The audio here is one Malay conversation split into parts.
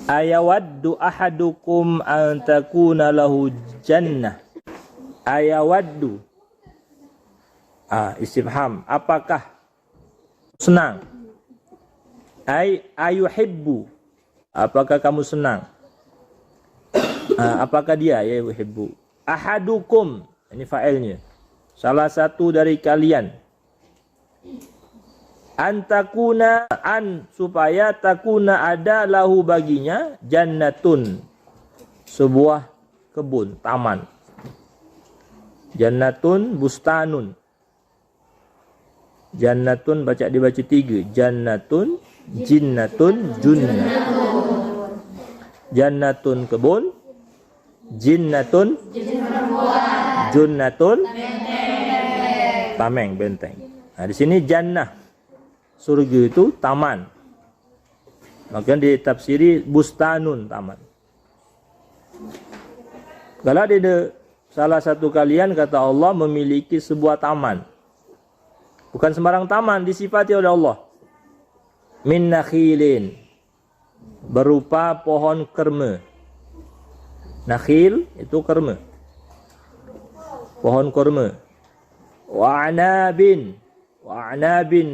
Ayawaddu ahadukum an takuna lahu jannah. Ayawaddu. Istifham. Apakah senang? Ayuhibbu. Apakah kamu senang? Apakah dia yuhibbu? Ahadukum. Ini fa'ilnya. Salah satu dari kalian. Antakuna supaya takuna ada lahu baginya jannatun, sebuah kebun, taman. Jannatun bustanun. Jannatun dibaca 3. Jannatun, jinnatun, junnah. Jannatun kebun, jinnatun, junnatun, tameng, benteng. Nah, di sini jannah, surga itu taman. Maka ditafsiri bustanun, taman. Kalau ada salah satu kalian, kata Allah, memiliki sebuah taman. Bukan sembarang taman, disifati oleh Allah. Min nakhilin, berupa pohon kerma. Nakhil itu kerma, pohon kurma. Wa anabin,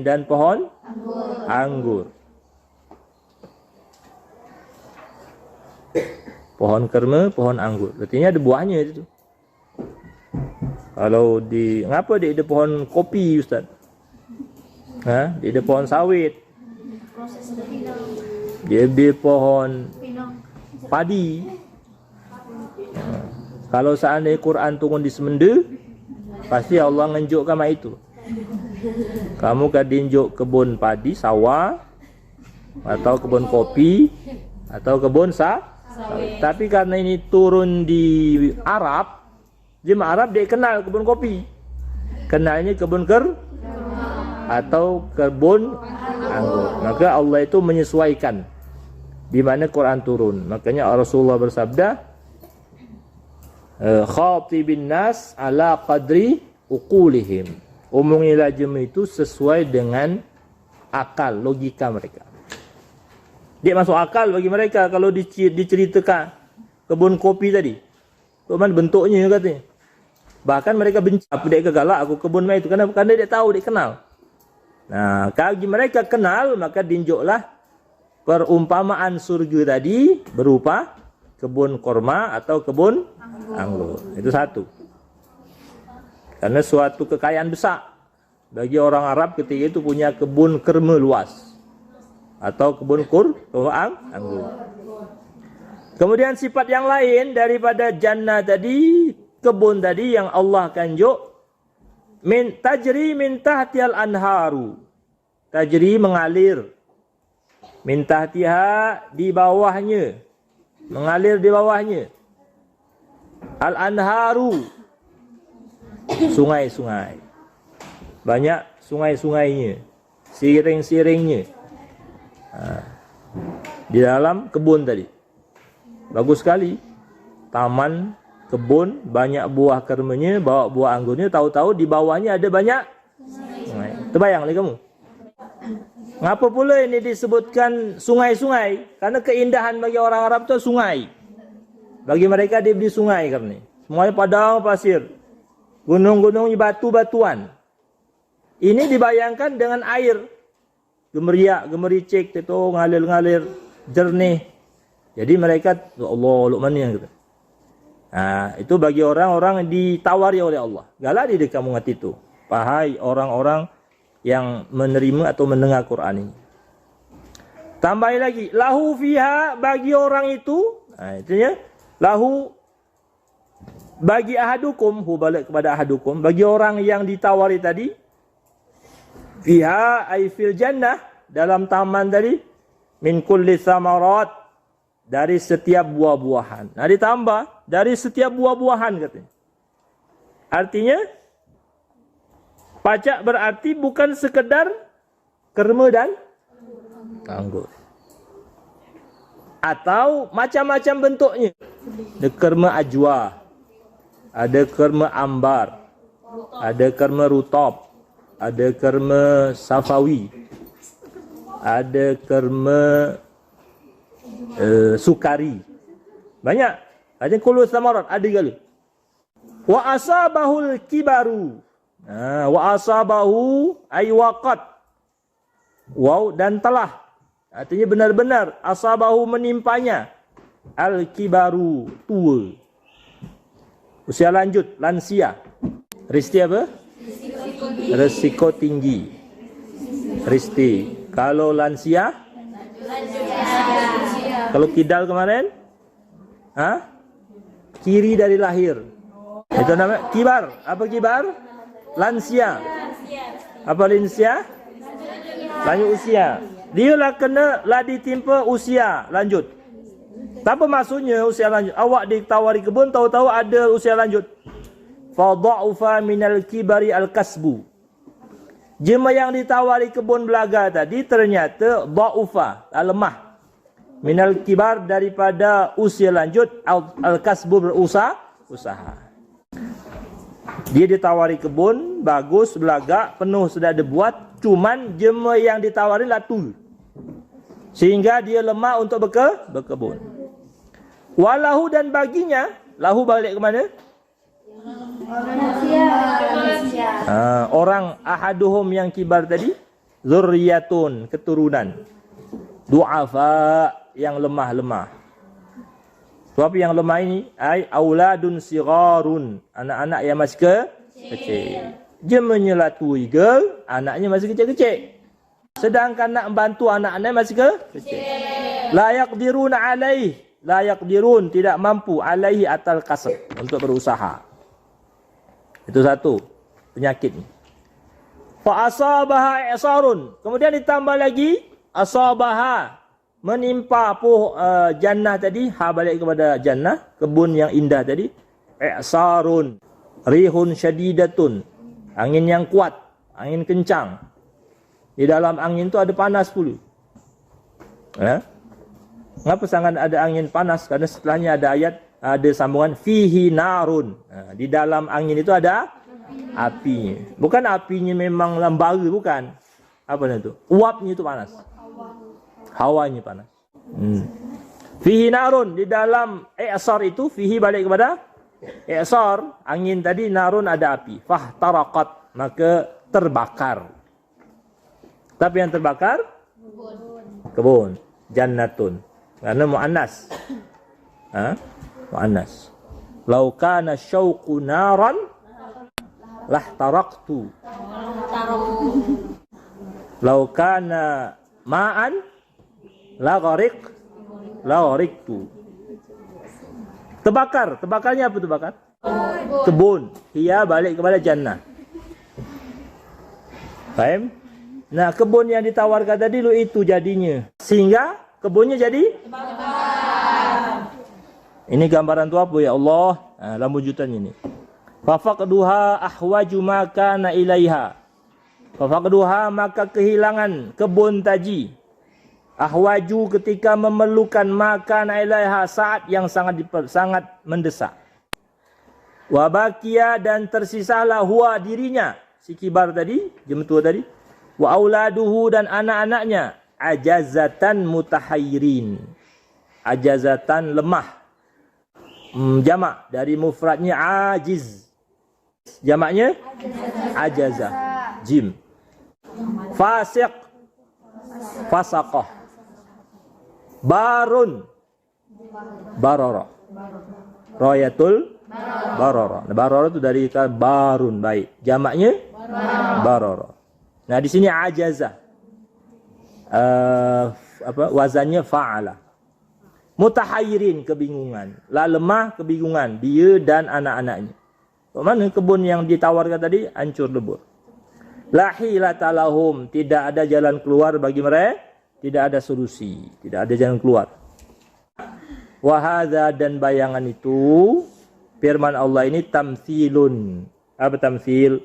dan pohon anggur. Pohon kerma, pohon anggur. Artinya ada buahnya itu. Kalau ngapa dia ada pohon kopi, Ustaz? Dia ada pohon sawit. Dia ada pohon padi. Kalau seandainya Quran turun di semenda, pasti Allah ngenjukkan mak itu. Kamu kan dinjuk kebun padi, sawah, atau kebun kopi, atau kebun sawit. Tapi karena ini turun di Arab, jemaah Arab dia kenal kebun kopi. Kenalnya kebun atau kebun anggur. Maka Allah itu menyesuaikan di mana Quran turun. Makanya Rasulullah bersabda, khatibin nas ala qadri uqulihim. Omongilah jemaah itu sesuai dengan akal, logika mereka. Dia masuk akal bagi mereka kalau diceritakan kebun kopi tadi. Bagaimana bentuknya katanya. Bahkan mereka benci. Apa dia kegalak aku kebun mai itu karena dia tahu, dia kenal. Nah, kalau mereka kenal, maka dinjuklah perumpamaan surga tadi berupa kebun korma atau kebun anggur. Itu satu. Karena suatu kekayaan besar bagi orang Arab ketika itu punya kebun kurma luas atau kebun anggur. Kemudian sifat yang lain daripada jannah tadi, kebun tadi yang Allah kanjuk, tajri min tahtihal anharu. Tajri mengalir. Min tahtiha di bawahnya. Mengalir di bawahnya. Al anharu. Sungai-sungai. Banyak sungai-sungainya. Siring-siringnya. Di dalam kebun tadi. Bagus sekali. Taman, kebun, banyak buah kermanya, bawa buah anggurnya, tahu-tahu di bawahnya ada banyak sungai. Terbayang lagi kamu? Ngapa pula ini disebutkan sungai-sungai? Karena keindahan bagi orang Arab itu sungai. Bagi mereka dia beli sungai karena semuanya padang pasir. Gunung-gunungnya batu-batuan. Ini dibayangkan dengan air. Gemeriak, gemericik, itu ngalir-ngalir, jernih. Jadi mereka, Allah, lukmannya gitu. Nah, itu bagi orang-orang yang ditawari oleh Allah. Galak di kamu ngat itu. Pahai orang-orang yang menerima atau mendengar Quran ini. Tambah lagi, lahu fiha bagi orang itu, itunya lahu bagi ahadukum, balik kepada ahadukum, bagi orang yang ditawari tadi, fiha ay fil jannah, dalam taman tadi, min kulli samarat, dari setiap buah-buahan. Nah, ditambah dari setiap buah-buahan katanya. Artinya pacak berarti bukan sekedar kurma dan anggur. Atau macam-macam bentuknya. Ada kurma ajwa, ada kurma ambar, ada kurma rutab, ada kurma safawi, ada kurma sukari. Banyak. Ada kullu samarat, ada kali. Wa asabahul kibaru. Wa asabahu ay waqat. Wow, dan telah. Artinya benar-benar asabahu menimpanya. Al kibaru, tua. Usia lanjut, lansia. Risti apa? Risiko tinggi. Risti. Kalau lansia? Kalau kidal kemarin? Kiri dari lahir. Itu namanya kibar. Apa kibar? Lansia. Apa lansia? Lanjut usia. Dia lah kena lah ditimpa usia lanjut. Apa maksudnya usia lanjut? Awak ditawari kebun, tahu-tahu ada usia lanjut. Fa dha'ufa minal kibari al-kasbu. Jemaah yang ditawari kebun belaga tadi ternyata dha'ufa, lemah. Minal kibar, daripada usia lanjut, al-kasbu, berusaha. Dia ditawari kebun, bagus, belaga, penuh sudah ada buat, cuman jemaah yang ditawari latul. Sehingga dia lemah untuk berkebun. Walahu, dan baginya, lahu balik ke mana? Orang ahaduhum yang kibar tadi, zurriyatun, keturunan. Du'afa, yang lemah-lemah. Sebab yang lemah ini ay auladun sigharun, anak-anak yang masih kecil. Dia menyelatui girl, anaknya masih kecil-kecil. Sedangkan nak membantu anak-anaknya masih kecil. La yaqdiruna alaih, la yaqdirun, tidak mampu alaihi atal kasab, untuk berusaha. Itu satu penyakit ni. Fa asabaha i'sarun, kemudian ditambah lagi asabaha, menimpa jannah tadi, balik kepada jannah, kebun yang indah tadi. I'sarun, rihun syadidatun, angin yang kuat, angin kencang. Di dalam angin tu ada panas pula. Kenapa sangat ada angin panas? Karena setelahnya ada ayat, ada sambungan fihi narun. Di dalam angin itu ada apinya. Bukan apinya memang lembara, bukan. Apa itu? Uapnya itu panas. Hawanya panas. Fihi narun, di dalam i'sar itu, fihi balik kepada i'sar, angin tadi, narun ada api. Fahtaraqat, maka terbakar. Tapi yang terbakar kebun, jannatun. Karena muannas. Muannas. Lau kana syauqu naran lahtaraqtu. Lau kana ma'an la ghariqtu. Terbakarnya apa terbakar? Kebun. Ia balik kepada jannah. Faham? Nah, kebun yang ditawarkan tadi lu itu jadinya. Sehingga kebunnya jadi terbakar. Ini gambaran tu apa ya Allah? Dalam wujudan ini. Fa faqduha ahwaju ma kana ilaiha. Fa faqduha, maka kehilangan kebun tadi. Ahwaju, ketika memerlukan, maka ilaiha, saat yang sangat mendesak. Wa baqiya, dan tersisalah huwa, dirinya, si kibar tadi, jemtua tadi. Wa auladuhu, dan anak-anaknya, ajazatan mutahayyirin. Ajazatan, lemah. Jamak dari mufradnya ajiz. Jamaknya ajazah. Jim. Fasiq, fasaqah. Barun, barara. Royatul barara. Barara itu dari kata barun, baik. Jamaknya barara. Nah, di sini ajazah. Wazannya fa'ala. Mutahayyirin, kebingungan. La, lemah, kebingungan. Dia dan anak-anaknya. Mana kebun yang ditawarkan tadi hancur lebur. La hilata lahum, tidak ada jalan keluar bagi mereka, tidak ada solusi, tidak ada jalan keluar. Wa hadza, dan bayangan itu, firman Allah ini tamtsilun. Apa tamtsil?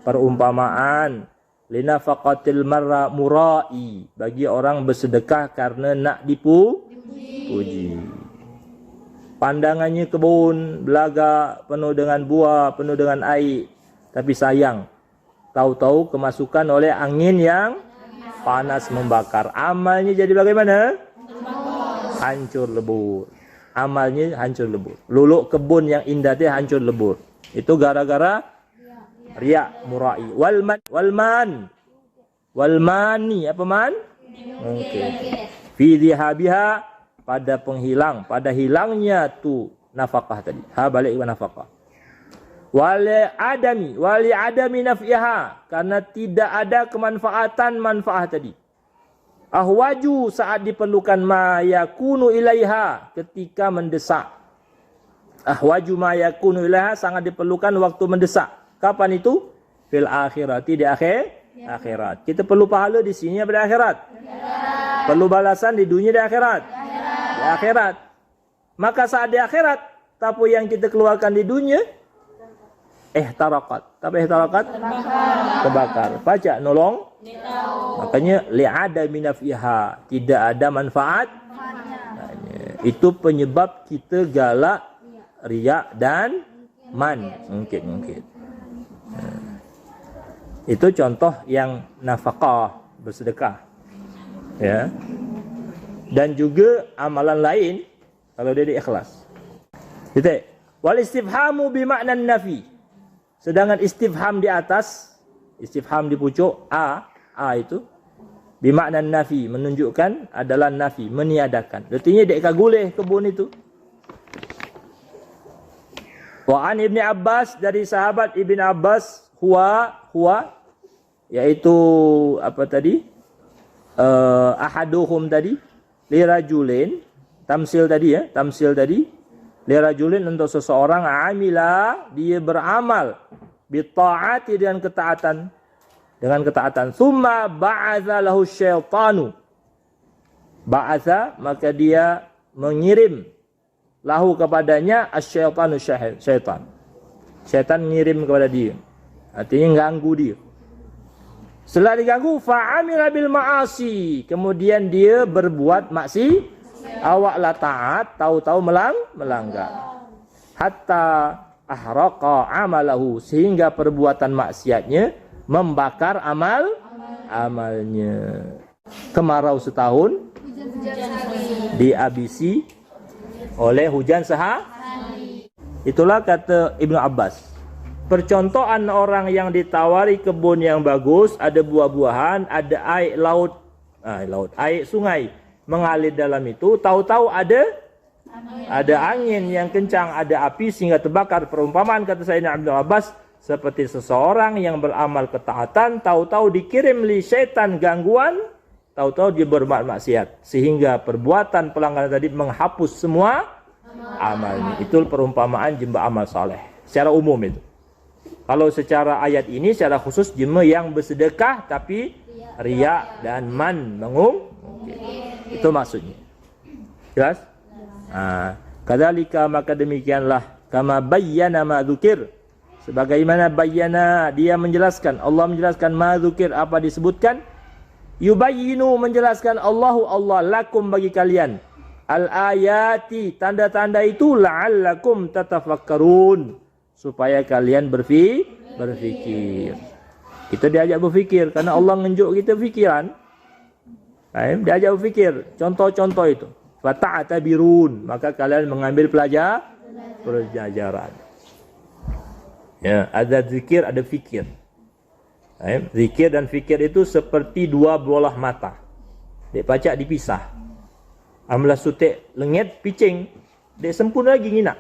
Perumpamaan. Linafaqatil marra murai, bagi orang bersedekah karena nak dipuji. Pandangannya kebun belaga penuh dengan buah, penuh dengan air, tapi sayang, tahu-tahu kemasukan oleh angin yang panas membakar. Amalnya jadi bagaimana? hancur lebur. Amalnya hancur lebur. Luluk kebun yang indah dia hancur lebur. Itu gara-gara riya, murai. Walmani apa man? Okey. Fi dhihabiha, pada penghilang, pada hilangnya tu nafkah tadi. Ha balik ke nafkah. Wali adami naf'iha, karena tidak ada kemanfaatan manfaat tadi. Ahwaju, saat diperlukan, ma yakunu ilaiha, ketika mendesak. Ahwaju ma yakunu ilaiha, sangat diperlukan waktu mendesak. Kapan itu? Fil akhirati, di akhirat. Kita perlu pahala di sini apa di akhirat? Perlu balasan di dunia di akhirat? Di akhirat. Maka saat di akhirat, tapu yang kita keluarkan di dunia ihtarakat. Tapi ihtarakat? Terbakar. Baca nolong. Makanya li'ada minafiha, tidak ada manfaat. Itu penyebab kita galak, riya dan man. Mungkin. Itu contoh yang nafkah, bersedekah. Ya. Dan juga amalan lain kalau dia ikhlas. Gitu. Wal istifhamu bi makna nafi. Sedangkan istifham di atas, istifham di pucuk a itu bi makna nafi, menunjukkan adalah nafi, meniadakan. Artinya dek kaguleh kebun itu. Wa an Ibnu Abbas, dari sahabat Ibnu Abbas, huwa yaitu apa tadi? Ahaduhum tadi, lirajulin, tamsil tadi lirajulin, untuk seseorang, amila, dia beramal, bitta'ati, dengan ketaatan, summa ba'atha lahu syaitanu, ba'atha, maka dia mengirim, lahu, kepadanya, asyaitanu, syaitan ngirim kepada dia, artinya ganggu dia. Setelah diganggu, fa'amila bil ma'asi, kemudian dia berbuat maksi, awaklah taat, tahu-tahu melanggar. Hatta ahraqa amalahu, sehingga perbuatan maksiatnya membakar amalnya. Kemarau setahun dihabisi oleh hujan sehari. Itulah kata Ibnu Abbas. Percontohan orang yang ditawari kebun yang bagus, ada buah-buahan, ada air laut, air sungai mengalir dalam itu, tahu-tahu ada angin yang kencang, ada api sehingga terbakar. Perumpamaan kata Sayyidina Ibnu Abbas seperti seseorang yang beramal ketaatan, tahu-tahu dikirim li syaitan gangguan, tahu-tahu dia berbuat maksiat, sehingga perbuatan pelanggaran tadi menghapus semua amalnya. Itu perumpamaan jemba amal saleh secara umum itu. Kalau secara ayat ini secara khusus jema yang bersedekah tapi riya dan man itu maksudnya. Jelas? Kadzalika, maka demikianlah, kama bayyana ma dzukir, sebagaimana bayyana, dia menjelaskan, Allah menjelaskan, ma dzukir, apa disebutkan, yubayyinu, menjelaskan, Allah lakum, bagi kalian, al ayati, tanda-tanda itu, la'allakum tatafakkarun, supaya kalian berfikir. Kita diajak berfikir karena Allah ngenjuk kita fikiran. Diajak berfikir. Contoh-contoh itu. Fata'tabirun, maka kalian mengambil pelajaran. Ya, ada zikir, ada fikir. Zikir dan fikir itu seperti dua bola mata. Dek pacak dipisah. Amlah sutik lengit picing, dek sempurna lagi nginak.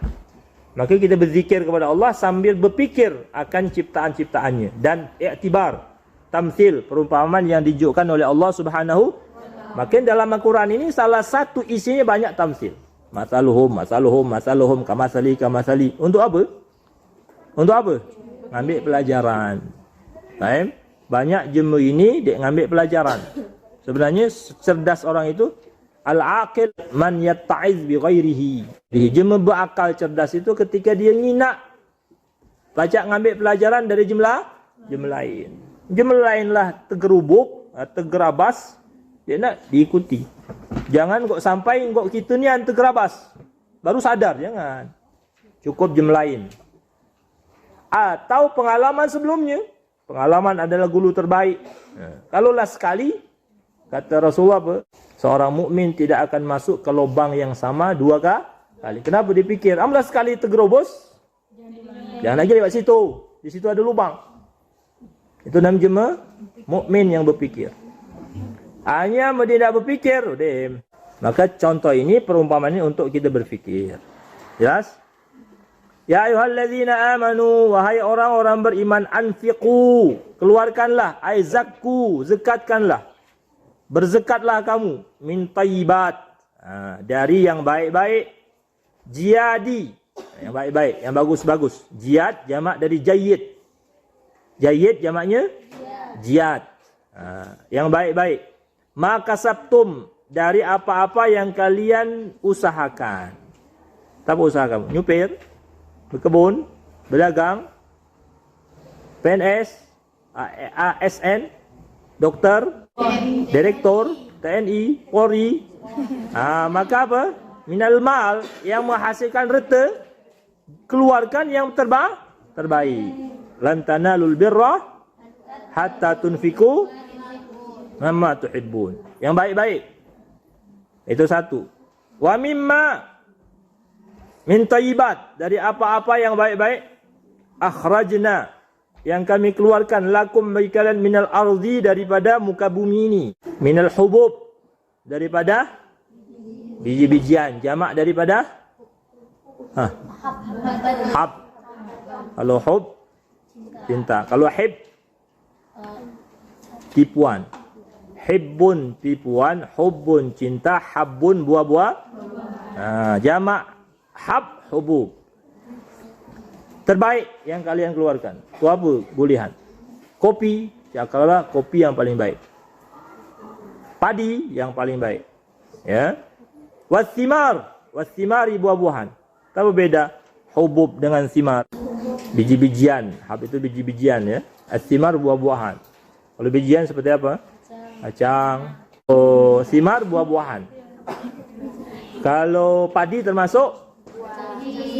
Maka kita berzikir kepada Allah sambil berfikir akan ciptaan-ciptaannya. Dan iktibar, tamthil, perumpamaan yang ditunjukkan oleh Allah Subhanahu. Maka dalam Al-Quran ini salah satu isinya banyak tamthil. Masaluhum, kamasali. Untuk apa? Ngambil pelajaran. Banyak jemu ini dia ngambil pelajaran. Sebenarnya cerdas orang itu, al-aqil man yatta'iz bi ghairihi. Jema berakal cerdas itu ketika dia nginak baca ngambil pelajaran dari jumlah lain. Jumlah lainlah tergerubuk, tergerabas, dia nak diikuti. Jangan kok sampai kok kita ni yang tergerabas baru sadar, jangan. Cukup jumlah lain. Atau pengalaman sebelumnya. Pengalaman adalah guru terbaik. Kalaulah sekali, kata Rasulullah apa? Seorang mukmin tidak akan masuk ke lubang yang sama dua kali. Kenapa dia fikir? Amlah sekali tergerobos, jangan lagi lewat situ. Di situ ada lubang. Itu namanya mukmin yang berfikir. Hanya dia tidak berfikir, maka contoh ini, perumpamaan ini untuk kita berfikir. Jelas? Ya ayyuhallazina amanu, wahai orang-orang beriman, anfiqu, keluarkanlah, ay zakku, zakatkanlah. Berzakatlah kamu min thayyibat, dari yang baik-baik, jiyadi, yang baik-baik, yang bagus-bagus. Jiyad jamak dari jayyid. Jayyid jamaknya jiyad. Yang baik-baik. Maka sabtum, dari apa-apa yang kalian usahakan. Apa usaha kamu? Nyupir, berkebun, berdagang, PNS, ASN, dokter, direktur, TNI, Polri. Maka apa? Minal mal, yang menghasilkan reta, keluarkan yang terbaik. Lan tanalul birra hatta tunfiku mimma tuhibbun. Yang baik-baik. Itu satu. Wa mimma min thayyibat, dari apa-apa yang baik-baik, akhrajna, yang kami keluarkan, lakum bagi kalian, minal ardi, daripada muka bumi ini, minal hubub, daripada biji-bijian, jamak daripada hab. Kalau hub, cinta. Kalau hib, tipuan. Hibbun, tipuan. Hubbun, cinta. Habbun, buah-buah. Jamak hab, hubub. Terbaik yang kalian keluarkan. Itu apa? Bolehan. Kopi, cakaplah kopi yang paling baik. Padi yang paling baik. Ya. Wasimar, wasimari, buah-buahan. Apa beda hubub dengan simar? Biji-bijian. Hab itu biji-bijian, ya. Asimar, buah-buahan. Kalau bijian seperti apa? Kacang. Oh, simar, buah-buahan. Kalau padi termasuk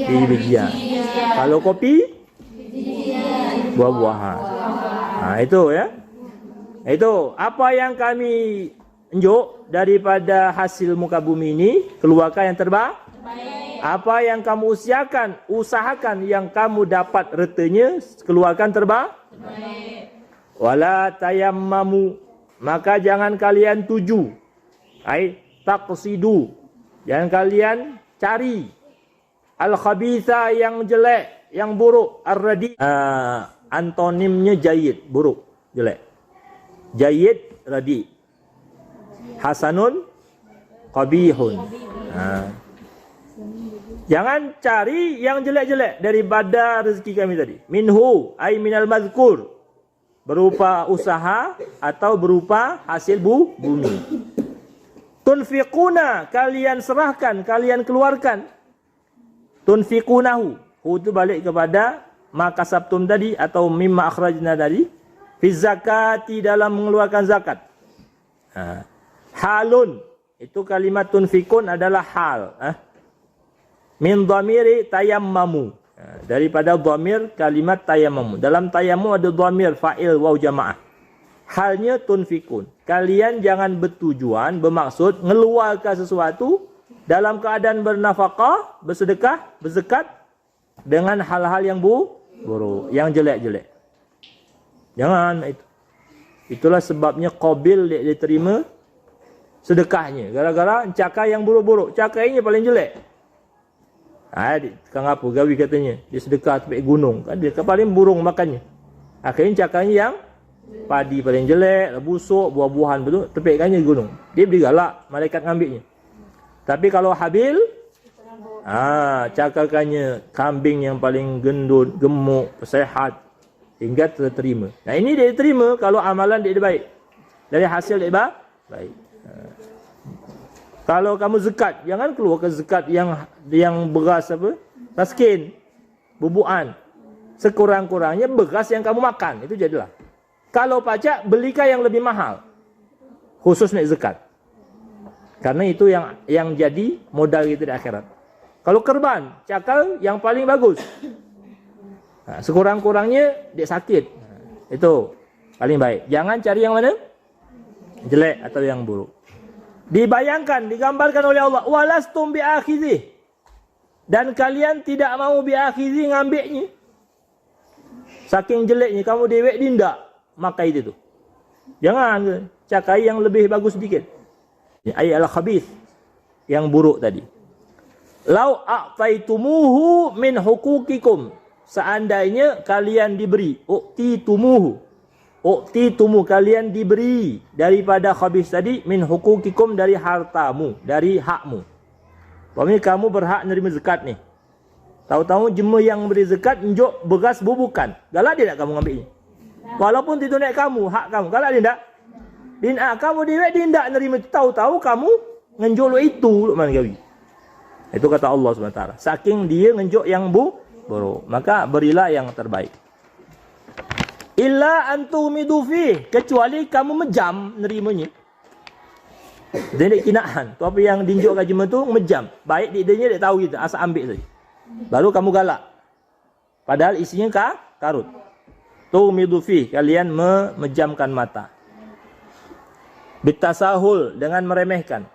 biji-bijian. Kalau kopi, buah-buahan. Itu ya. Itu apa yang kami unjuk daripada hasil muka bumi ini, keluarkan yang terbaik. Apa yang kamu usahakan yang kamu dapat retanya, keluarkan terbaik. Wala tayammamu, maka jangan kalian tuju. Taqsidu, jangan kalian cari al-khabitha, yang jelek, yang buruk. Ar-radi, antonimnya jayyid, buruk, jelek. Jayyid, radi. Hasanun, qabihun. Jangan cari yang jelek-jelek daripada rezeki kami tadi. Minhu, ay minal mazkur, berupa usaha atau berupa hasil bumi. Tunfiquna, kalian serahkan, kalian keluarkan. Tunfiqunahu, itu balik kepada maka sabtum tadi atau mimma akhrajna tadi. Fi zakati, dalam mengeluarkan zakat. Halun, itu kalimat tunfiqun adalah hal. Min dhamiri tayammamu, daripada dhamir kalimat tayammamu. Dalam tayammum ada dhamir fa'il waw jamaah. Halnya tunfikun, kalian jangan bertujuan, bermaksud ngeluarkan sesuatu dalam keadaan bernafkah, bersedekah, berzakat dengan hal-hal yang buruk, yang jelek-jelek. Jangan itu. Itulah sebabnya Qabil dia terima sedekahnya, gara-gara cakar yang buruk-buruk. Cakar ini paling jelek. Kang apa gawi katanya, dia sedekah tepi gunung, kan dia paling burung makannya. Akhirnya cakarnya yang padi paling jelek, busuk, buah-buahan betul, tepikkannya di gunung. Dia beri galak, malaikat ngambilnya. Tapi kalau Habil, cakarkannya kambing yang paling gendut, gemuk, sehat, hingga terterima. Nah ini dia terima kalau amalan dia baik. Dari hasil dia baik. Kalau kamu zakat, jangan keluarkan zakat yang beras apa? Raskin, bubuan. Sekurang-kurangnya beras yang kamu makan, itu jadilah. Kalau pajak, belikan yang lebih mahal. Khusus naik zakat. Karena itu yang jadi modal kita di akhirat. Kalau kerban, cakal yang paling bagus. Sekurang-kurangnya dia sakit. Itu paling baik. Jangan cari yang mana? Jelek atau yang buruk. Dibayangkan, digambarkan oleh Allah, walastum biakhidhi, dan kalian tidak mau biakhidhi, ngambilnya. Saking jeleknya kamu dewek dindak makai itu tuh. Jangan cakai yang lebih bagus sedikit. Ayat al-khabith, yang buruk tadi. Lau a'taitumuhu min hukukikum, seandainya kalian diberi, u'titumuhu, kalian diberi daripada khabith tadi, min hukukikum, dari hartamu, dari hakmu. Pokoknya kamu berhak menerima zakat nih. Tahu-tahu jemaah yang beri zakat njuk beras bubukan. Galak dia tak kamu ngambilnya? Walaupun itu naik kamu, hak kamu. Galak dia tak? Kamu dia tidak nerima. Tahu-tahu kamu ngenjuk lo itu mana gawi. Itu kata Allah SWT. Saking dia ngenjuk yang buruk, maka berilah yang terbaik. Illa antumidu fi, kecuali kamu mejam nerimanya. Dia nak kinaan. Tu apa yang dinjuk kat jemaah tu mejam. Baik dia dia tahu kita, asal ambil saja. Baru kamu galak. Padahal isinya karut. Tumidu fi, kalian memejamkan mata. Bitasahul, dengan meremehkan.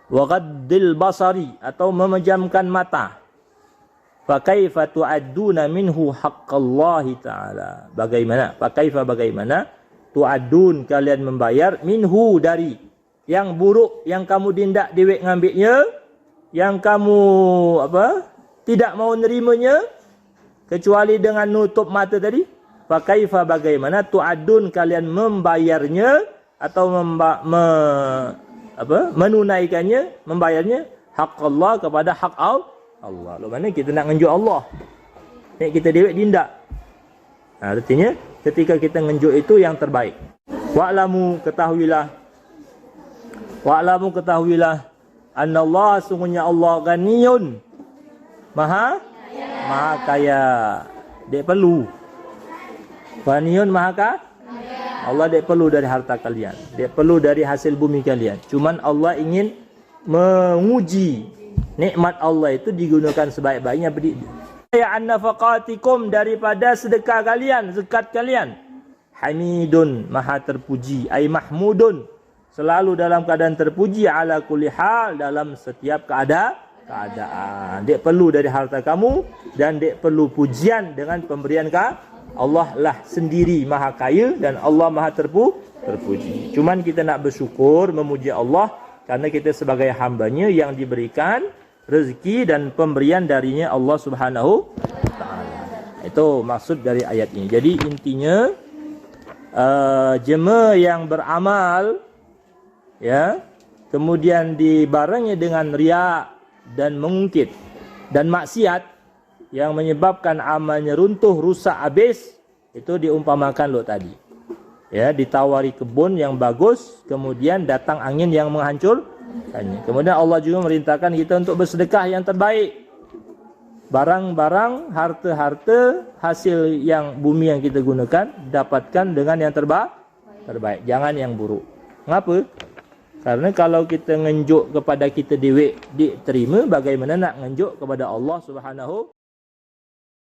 Wa ghaddil basari, atau memejamkan mata. Fa kaifa tu'adduna minhu haqqallahi ta'ala. Bagaimana tu'addun, kalian membayar minhu, dari yang buruk yang kamu dindak dewek ngambilnya, yang kamu tidak mau nerimanya, kecuali dengan nutup mata tadi. Fa kaifa, bagaimana tu'addun, kalian membayarnya atau menunaikannya, membayarnya hak Allah kepada hak Allah. Lo mana kita nak ngenjuk Allah, ni kita dewek dindak. Artinya ketika kita ngenjuk itu yang terbaik. Wa'lamu, ketahuilah anna Allah, sungguhnya Allah ganiyun, maha kaya. Dek perlu. Ganiyun, maha kaya. Allah dek perlu dari harta kalian, dek perlu dari hasil bumi kalian. Cuman Allah ingin menguji nikmat Allah itu digunakan sebaik-baiknya. Ya an-nafaqatikum, daripada sedekah kalian, zakat kalian. Hamidun, maha terpuji, ay mahmudun, selalu dalam keadaan terpuji, ala kulli hal, dalam setiap keadaan. Dek perlu dari harta kamu, dan dek perlu pujian dengan pemberian Allah lah sendiri maha kaya, dan Allah maha terpuji. Cuman kita nak bersyukur, memuji Allah, karena kita sebagai hambanya yang diberikan rezeki dan pemberian darinya Allah Subhanahu Ta'ala. Itu maksud dari ayat ini. Jadi intinya, jemaah yang beramal, ya, kemudian dibarengi dengan riya dan mengungkit dan maksiat yang menyebabkan amalnya runtuh, rusak, habis, itu diumpamakan lo tadi. Ya, ditawari kebun yang bagus, kemudian datang angin yang menghancurkannya. Kemudian Allah juga merintahkan kita untuk bersedekah yang terbaik. Barang-barang, harta-harta, hasil yang bumi yang kita gunakan, dapatkan dengan yang terbaik. Jangan yang buruk. Mengapa? Karena kalau kita ngenjuk kepada kita dewek diterima, bagaimana nak ngenjuk kepada Allah Subhanahu